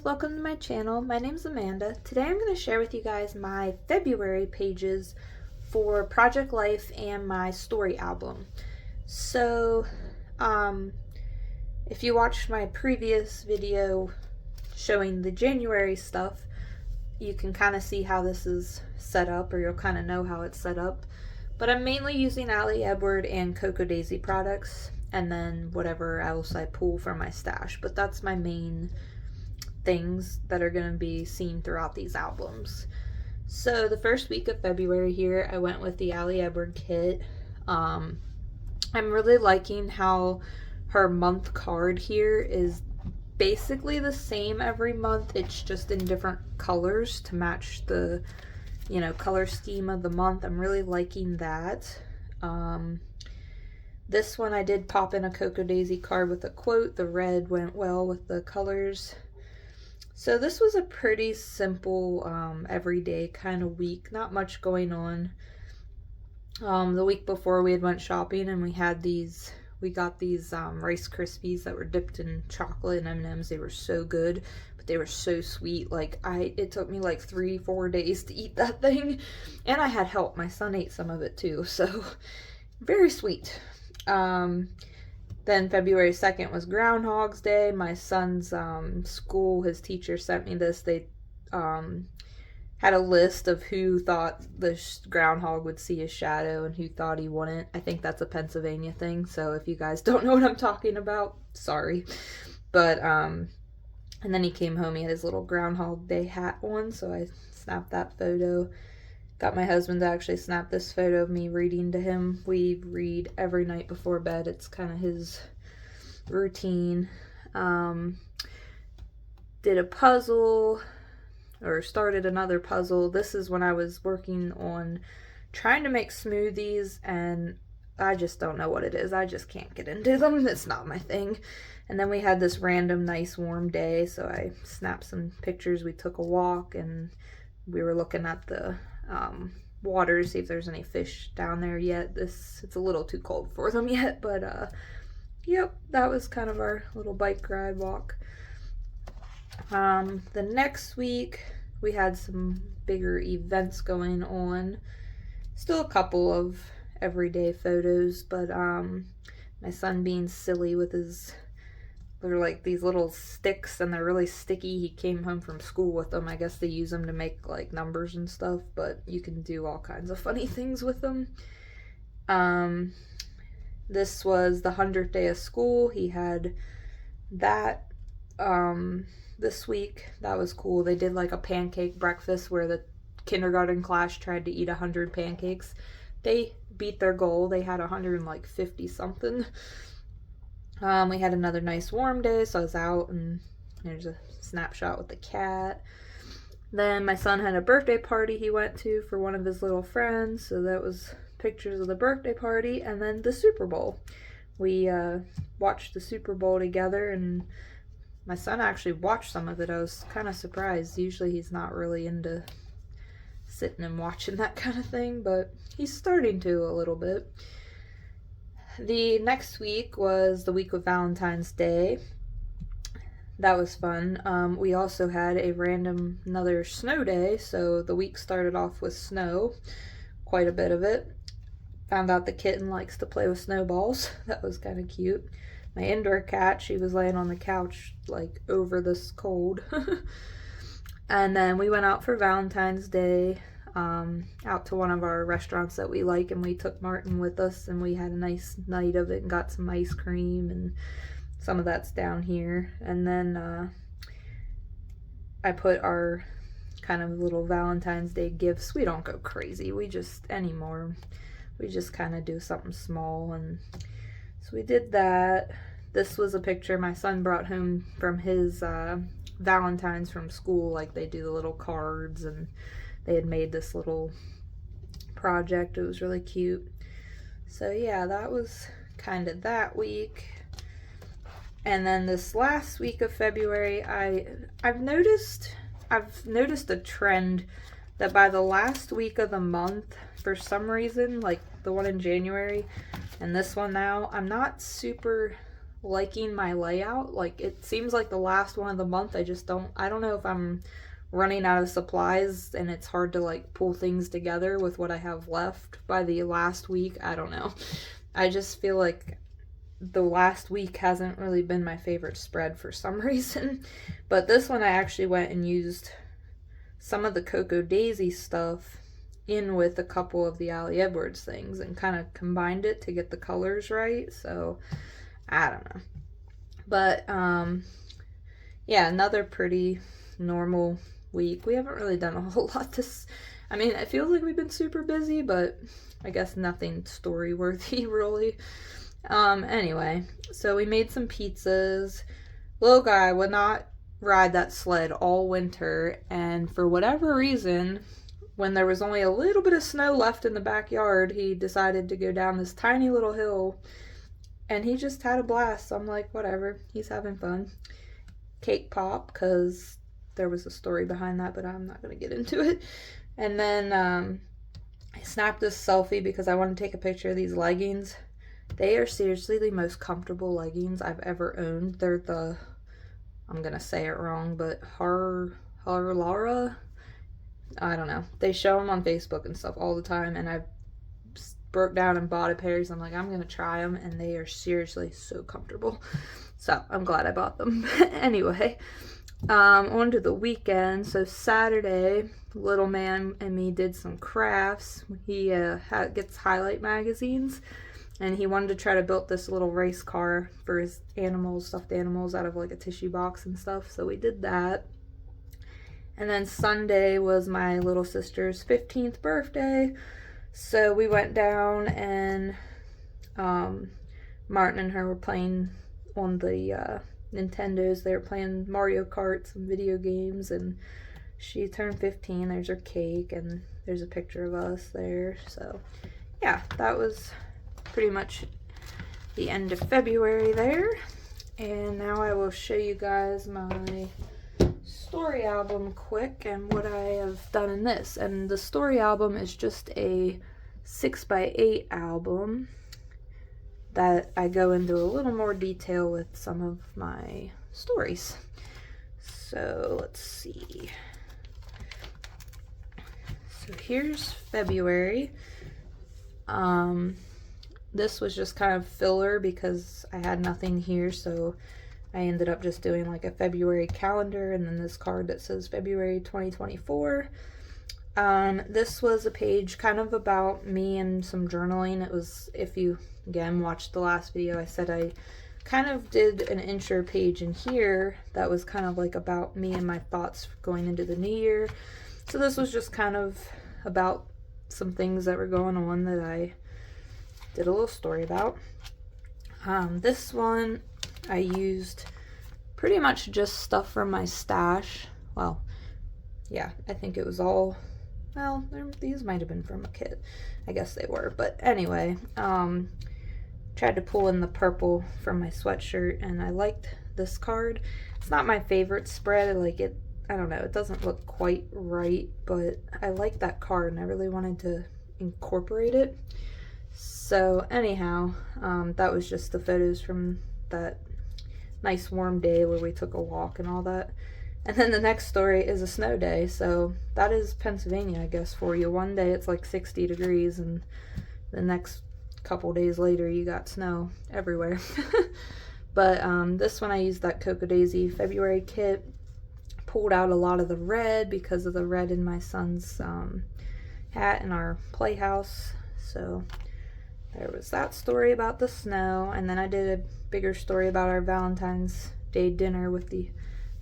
welcome to my channel. My name's Amanda. Today I'm going to share with you guys my February pages for Project Life and my story album. So, if you watched my previous video showing the January stuff, you can kind of see how this is set up, or you'll kind of know how it's set up. But I'm mainly using Ali Edward and Cocoa Daisy products, and then whatever else I pull from my stash. But that's my main things that are going to be seen throughout these albums. So the first week of February here, I went with the Ali Edward kit. I'm really liking how her month card here is basically the same every month. It's just in different colors to match the, color scheme of the month. I'm really liking that. This one I did pop in a Cocoa Daisy card with a quote. The red went well with the colors. So this was a pretty simple, everyday kind of week. Not much going on. The week before we had went shopping and we got these Rice Krispies that were dipped in chocolate and M&Ms. They were so good, but they were so sweet. It took me like 3-4 days to eat that thing, and I had help. My son ate some of it too, so very sweet. Then February 2nd was Groundhog's Day. My son's school, his teacher sent me this. They had a list of who thought the groundhog would see his shadow and who thought he wouldn't. I think that's a Pennsylvania thing, so if you guys don't know what I'm talking about, sorry. But, and then he came home, he had his little Groundhog Day hat on, so I snapped that photo. Got my husband to actually snap this photo of me reading to him. We read every night before bed. It's kind of his routine. Did a puzzle, or started another puzzle. This is when I was working on trying to make smoothies, and I just don't know what it is. I just can't get into them. It's not my thing. And then we had this random nice warm day, so I snapped some pictures. We took a walk, and we were looking at the water to see if there's any fish down there yet. It's a little too cold for them yet, but yep, that was kind of our little bike ride walk. The next week we had some bigger events going on. Still a couple of everyday photos, but my son being silly with they're like these little sticks and they're really sticky. He came home from school with them. I guess they use them to make like numbers and stuff, but you can do all kinds of funny things with them. This was the 100th day of school. He had that this week. That was cool. They did like a pancake breakfast where the kindergarten class tried to eat 100 pancakes. They beat their goal. They had 150 something. We had another nice warm day, so I was out, and there's a snapshot with the cat. Then my son had a birthday party he went to for one of his little friends, so that was pictures of the birthday party. And then the Super Bowl. We watched the Super Bowl together, and my son actually watched some of it. I was kind of surprised. Usually he's not really into sitting and watching that kind of thing, but he's starting to a little bit. The next week was the week of Valentine's Day. That was fun. We also had another snow day, so the week started off with snow, quite a bit of it. Found out the kitten likes to play with snowballs. That was kind of cute. My indoor cat, she was laying on the couch like over this cold. And then we went out for Valentine's Day. Out to one of our restaurants that we like, and we took Martin with us, and we had a nice night of it and got some ice cream, and some of that's down here. And then I put our kind of little Valentine's Day gifts. We don't go crazy anymore. We just kind of do something small, and so we did that. This was a picture my son brought home from his Valentine's from school. Like, they do the little cards, and they had made this little project. It was really cute. So yeah, that was kind of that week. And then this last week of February, I've noticed a trend that by the last week of the month, for some reason, like the one in January and this one now, I'm not super liking my layout. Like, it seems like the last one of the month, I don't know if I'm running out of supplies and it's hard to like pull things together with what I have left by the last week. I don't know. I just feel like the last week hasn't really been my favorite spread for some reason. But this one I actually went and used some of the Cocoa Daisy stuff in with a couple of the Ali Edwards things and kind of combined it to get the colors right. So I don't know. But yeah, another pretty normal week. We haven't really done a whole lot this. I mean, it feels like we've been super busy, but I guess nothing story worthy really. Anyway, so we made some pizzas. Little guy would not ride that sled all winter, and for whatever reason, when there was only a little bit of snow left in the backyard, he decided to go down this tiny little hill, and he just had a blast. So I'm like, whatever, he's having fun. Cake pop, because there was a story behind that, but I'm not going to get into it. And then I snapped this selfie because I wanted to take a picture of these leggings. They are seriously the most comfortable leggings I've ever owned. They're the, I'm going to say it wrong, but Harlara? I don't know. They show them on Facebook and stuff all the time, and I broke down and bought a pair. So I'm like, I'm going to try them, and they are seriously so comfortable. So I'm glad I bought them. Anyway, on to the weekend. So Saturday, little man and me did some crafts. He gets Highlight magazines, and he wanted to try to build this little race car for his animals, stuffed animals, out of like a tissue box and stuff. So we did that. And then Sunday was my little sister's 15th birthday. So we went down, and Martin and her were playing on the Nintendos. They were playing Mario Kart, some video games, and she turned 15. There's her cake, and there's a picture of us there. So yeah, that was pretty much the end of February there. And now I will show you guys my story album quick and what I have done in this. And the story album is just a 6x8 album that I go into a little more detail with some of my stories. So let's see. So here's February. This was just kind of filler because I had nothing here, so I ended up just doing like a February calendar and then this card that says February 2024. This was a page kind of about me and some journaling. It was, if you again watched the last video, I said I kind of did an intro page in here that was kind of like about me and my thoughts going into the new year. So this was just kind of about some things that were going on that I did a little story about. This one I used pretty much just stuff from my stash. Well, yeah, I think it was all, well, these might have been from a kit. I guess they were. But anyway, tried to pull in the purple from my sweatshirt, and I liked this card. It's not my favorite spread. I like it. I don't know. It doesn't look quite right, but I like that card, and I really wanted to incorporate it. So anyhow, that was just the photos from that nice warm day where we took a walk and all that. And then the next story is a snow day. So that is Pennsylvania, I guess, for you. One day it's like 60 degrees, and the next couple days later you got snow everywhere. But this one I used that Cocoa Daisy February kit. Pulled out a lot of the red because of the red in my son's hat in our playhouse. So there was that story about the snow, and then I did a bigger story about our Valentine's Day dinner with the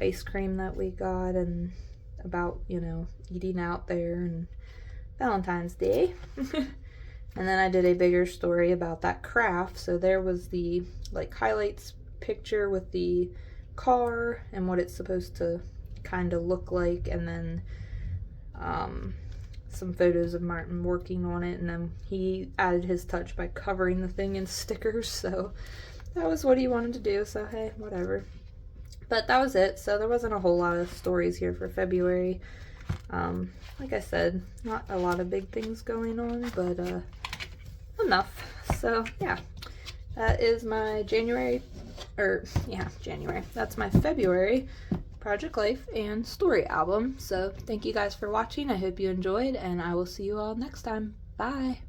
ice cream that we got, and about, you know, eating out there and Valentine's Day. And then I did a bigger story about that craft. So there was the like highlights picture with the car and what it's supposed to kind of look like, and then some photos of Martin working on it, and then he added his touch by covering the thing in stickers. So that was what he wanted to do, so hey, whatever. But that was it. So there wasn't a whole lot of stories here for February. Like I said, not a lot of big things going on, but enough. So yeah, that is my or yeah, January. That's my February Project Life and story album. So thank you guys for watching. I hope you enjoyed, and I will see you all next time. Bye.